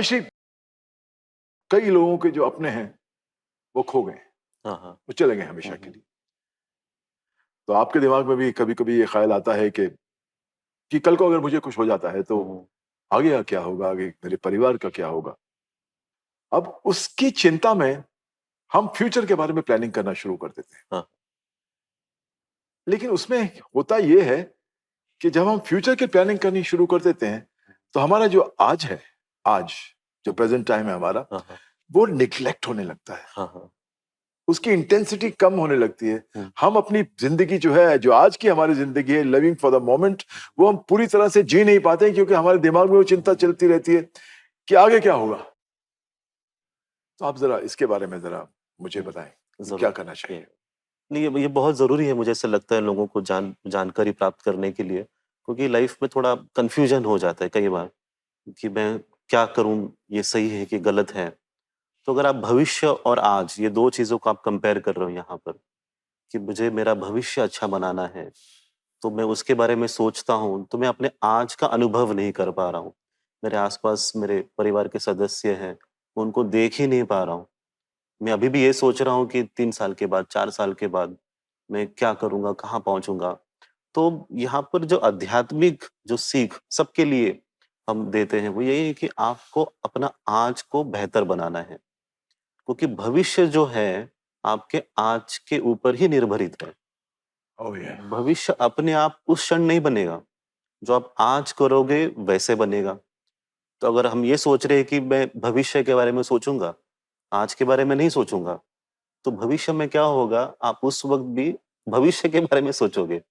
Specially कई लोगों के जो अपने हैं वो खो गए, हाँ, हाँ। वो चले गए हमेशा के लिए। तो आपके दिमाग में भी कभी-कभी ये ख्याल आता है कि कल को अगर मुझे कुछ हो जाता है तो हुँ, हुँ। आगे का क्या होगा? आगे मेरे परिवार का क्या होगा? अब उसकी चिंता में हम फ्यूचर के बारे में प्लानिंग करना शुरू कर देते हैं। हाँ। लेकिन उसमें होता ये है कि जब हम फ्यूचर की प्लानिंग करनी शुरू कर देते हैं, तो हमारा जो आज है, आज जो प्रेज़ेंट टाइम है हमारा, हाँ, हाँ। वो नेग्लेक्ट होने लगता है। हाँ, हाँ। उसकी इंटेंसिटी कम होने लगती है। हुँ। हम अपनी ज़िंदगी जो है, जो आज की हमारी ज़िंदगी है, लिविंग फॉर द मोमेंट, वो हम पूरी तरह से जी नहीं पाते हैं क्योंकि हमारे दिमाग में वो चिंता चलती रहती है कि आगे क्या होगा? तो आप ज़रा इसके बारे में ज़रा मुझे हुँ, बताएँ कि क्या ज़रूर। करना चाहिए? ये नहीं, ये बहुत ज़रूरी है, मुझे ऐसा लगता है लोगों को जानकारी प्राप्त करने के लिए, क्योंकि लाइफ़ में थोड़ा कन्फ्यूज़न हो जाता है कई बार कि मैं क्या करूँ, ये सही है कि गलत है? तो अगर आप भविष्य और आज ये 2 चीज़ों को आप कंपेयर कर रहे हो यहाँ पर कि मुझे मेरा भविष्य अच्छा बनाना है, तो मैं उसके बारे में सोचता हूँ, तो मैं अपने आज का अनुभव नहीं कर पा रहा हूँ। मेरे आस-पास मेरे परिवार के सदस्य हैं, उनको देख ही नहीं पा रहा हूँ। मैं अभी भी ये सोच रहा हूँ कि 3 साल के बाद, 4 साल के बाद मैं क्या करूँगा, कहाँ पहुँचूँगा? तो यहाँ पर जो आध्यात्मिक जो सीख सबके लिए हम देते हैं, वो यही है कि आपको अपना आज को बेहतर बनाना है। क्योंकि भविष्य जो है, आपके आज के ऊपर ही निर्भरित है। ओह या! भविष्य अपने आप उस क्षण नहीं बनेगा, जो आप आज करोगे वैसे बनेगा। तो अगर हम ये सोच रहे हैं कि मैं भविष्य के बारे में सोचूँगा, आज के बारे में नहीं सोचूँगा, तो भविष्य में क्या होगा, आप उस वक़्त भी भविष्य के बारे में सोचोगे।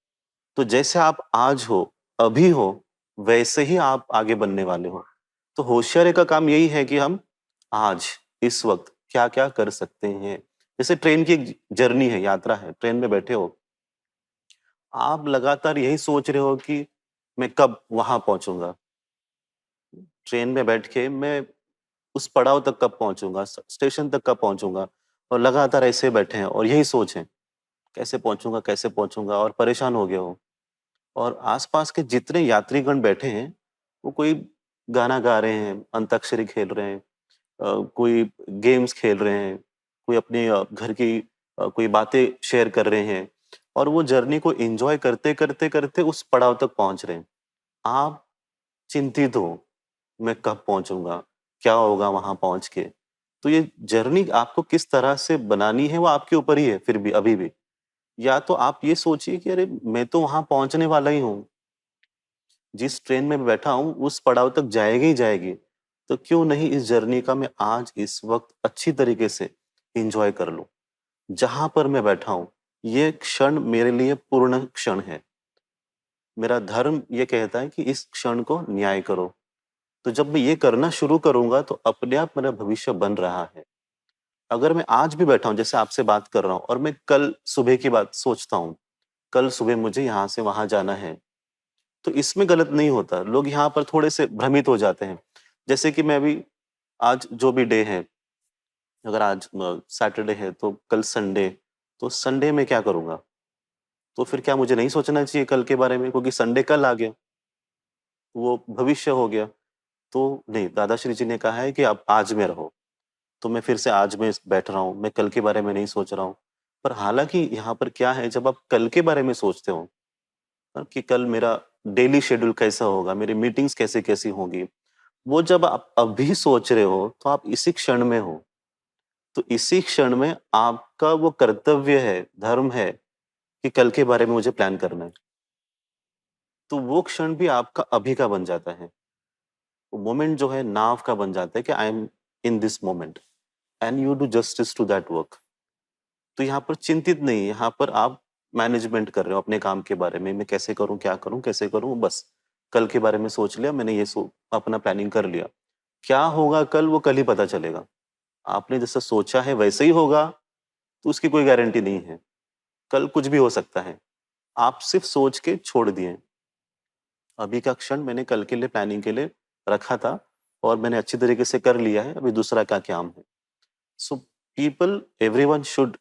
तो जैसे आप आज हो, अभी हो, वैसे ही आप आगे बनने वाले हो। तो होशियारी का काम यही है कि हम आज, इस वक़्त क्या-क्या कर सकते हैं। जैसे ट्रेन की एक जर्नी है, यात्रा है, ट्रेन में बैठे हो, आप लगातार यही सोच रहे हो कि मैं कब वहाँ पहुँचूँगा। ट्रेन में बैठ के मैं उस पड़ाव तक कब पहुँचूँगा, स्टेशन तक कब पहुँचूँगा, और लगातार ऐसे बैठे हैं और यही सोच है, कैसे पहुँचूँगा और परेशान हो गए हो। और आस-पास के जितने यात्रीगण बैठे हैं, वो कोई गाना गा रहे हैं, अंताक्षरी खेल रहे हैं, कोई गेम्स खेल रहे हैं, कोई अपने घर की कोई बातें शेयर कर रहे हैं, और वो जर्नी को एन्जॉय करते उस पड़ाव तक पहुँच रहे हैं। आप चिंतित हो, मैं कब पहुँचूँगा? क्या होगा वहाँ पहुँच के? तो ये जर्नी आपको किस तरह से बनानी है, वो आपके ऊपर ही है फिर भी, अभी भी। या तो आप ये सोचिए कि अरे! मैं तो वहाँ पहुँचने वाला ही हूँ। जिस ट्रेन में मैं बैठा हूँ, उस पड़ाव तक जाएगी ही जाएगी। तो क्यों नहीं इस जर्नी का मैं आज इस वक़्त अच्छी तरीके से एन्जॉय कर लूँ। जहाँ पर मैं बैठा हूँ, ये क्षण मेरे लिए पूर्ण क्षण है। मेरा धर्म ये कहता है कि इस क्षण को न्याय करो। तो जब मैं ये करना शुरू करूँगा, तो अपने आप मेरा भविष्य बन रहा है। अगर मैं आज भी बैठा हूँ, जैसे आपसे बात कर रहा हूँ, और मैं कल सुबह की बात सोचता हूँ, कल सुबह मुझे यहाँ से वहाँ जाना है, तो इसमें गलत नहीं होता। लोग यहाँ पर थोड़े-से भ्रमित हो जाते हैं। जैसे कि मैं अभी, आज जो भी डे है, अगर आज सैटरडे है तो कल संडे, तो संडे में क्या करूँगा? तो फिर क्या मुझे नहीं सोचना चाहिए कल के बारे में, क्योंकि संडे कल आ गया, वो भविष्य हो गया। तो नहीं, दादाश्री जी ने कहा है कि आप आज में रहो। तो मैं फिर से आज में बैठ रहा हूँ, मैं कल के बारे में नहीं सोच रहा हूँ। पर हालाँकि यहाँ पर क्या है, जब आप कल के बारे में सोचते हो, कि कल मेरा डेली शेड्यूल कैसा होगा, मेरी मीटिंग्स कैसी-कैसी होंगी, वो जब आप अभी सोच रहे हो, तो आप इसी क्षण में हो। तो इसी क्षण में आपका वो कर्तव्य है, धर्म है कि कल के बारे में मुझे प्लान करना है। तो वो क्षण भी आपका अभी का बन जाता है। वो मोमेंट जो है नाउ का बन जाता है कि I am in this moment and you do justice to that work. तो यहाँ पर चिंतित नहीं, यहाँ पर आप मैनेजमेंट कर रहे हो अपने काम के बारे में, मैं कैसे करूँ, क्या करूँ, कैसे करूँ, बस। कल के बारे में सोच लिया मैंने, ये अपना प्लानिंग कर लिया। क्या होगा कल, वो कल ही पता चलेगा। आपने जैसा सोचा है वैसे ही होगा, तो उसकी कोई गारंटी नहीं है। कल कुछ भी हो सकता है। आप सिर्फ़ सोच के छोड़ दिए। अभी का क्षण मैंने कल के लिए, प्लानिंग के लिए रखा था, और मैंने अच्छी तरीके से कर लिया है, अभी दूसरा क्या काम है। So people, everyone should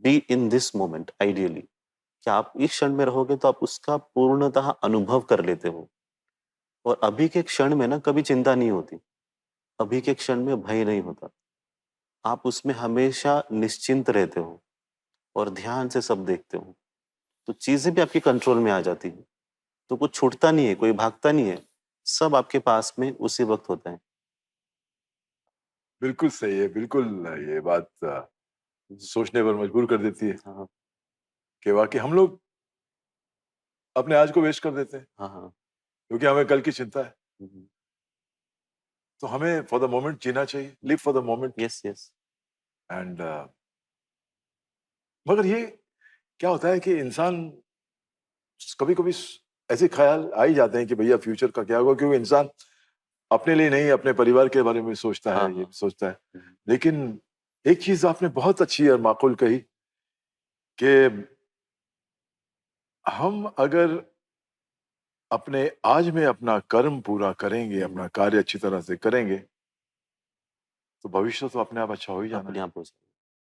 be in this moment ideally, कि आप इस क्षण में रहोगे तो आप उसका पूर्णतः अनुभव कर लेते हो, और अभी के क्षण में ना कभी चिंता नहीं होती। अभी के क्षण में भय नहीं होता। आप उसमें हमेशा निश्चिंत रहते हो और ध्यान से सब देखते हो। तो चीज़ें भी आपके कंट्रोल में आ जाती हैं। तो कुछ छूटता नहीं है, कोई भागता नहीं है। सब आपके पास में उसी वक़्त होता है। बिल्कुल सही है, बिल्कुल ये बात हुँ, सोचने पर मजबूर कर देती है हाँ, कि वाक़ई हम लोग अपने आज को वेस्ट कर देते हैं, हाँ, हाँ। क्योंकि हमें कल की चिंता है। हुँ, हुँ। तो हमें फॉर द मोमेंट जीना चाहिए, live for the moment yes, yes. And मगर ये क्या होता है कि इंसान कभी-कभी ऐसे ख़्याल आ ही जाते हैं कि भैया फ्यूचर का क्या होगा? क्योंकि इंसान अपने लिए नहीं, अपने परिवार के बारे में सोचता हाँ, है, ये हाँ। भी सोचता है। हुँ, लेकिन एक चीज़ आपने बहुत अच्छी और माक़ूल कही कि हम अगर अपने आज में अपना कर्म पूरा करेंगे, हुँ। अपना कार्य अच्छी तरह से करेंगे, तो भविष्य तो अपने आप अच्छा हो ही जाना अपने है। आप हो जाए।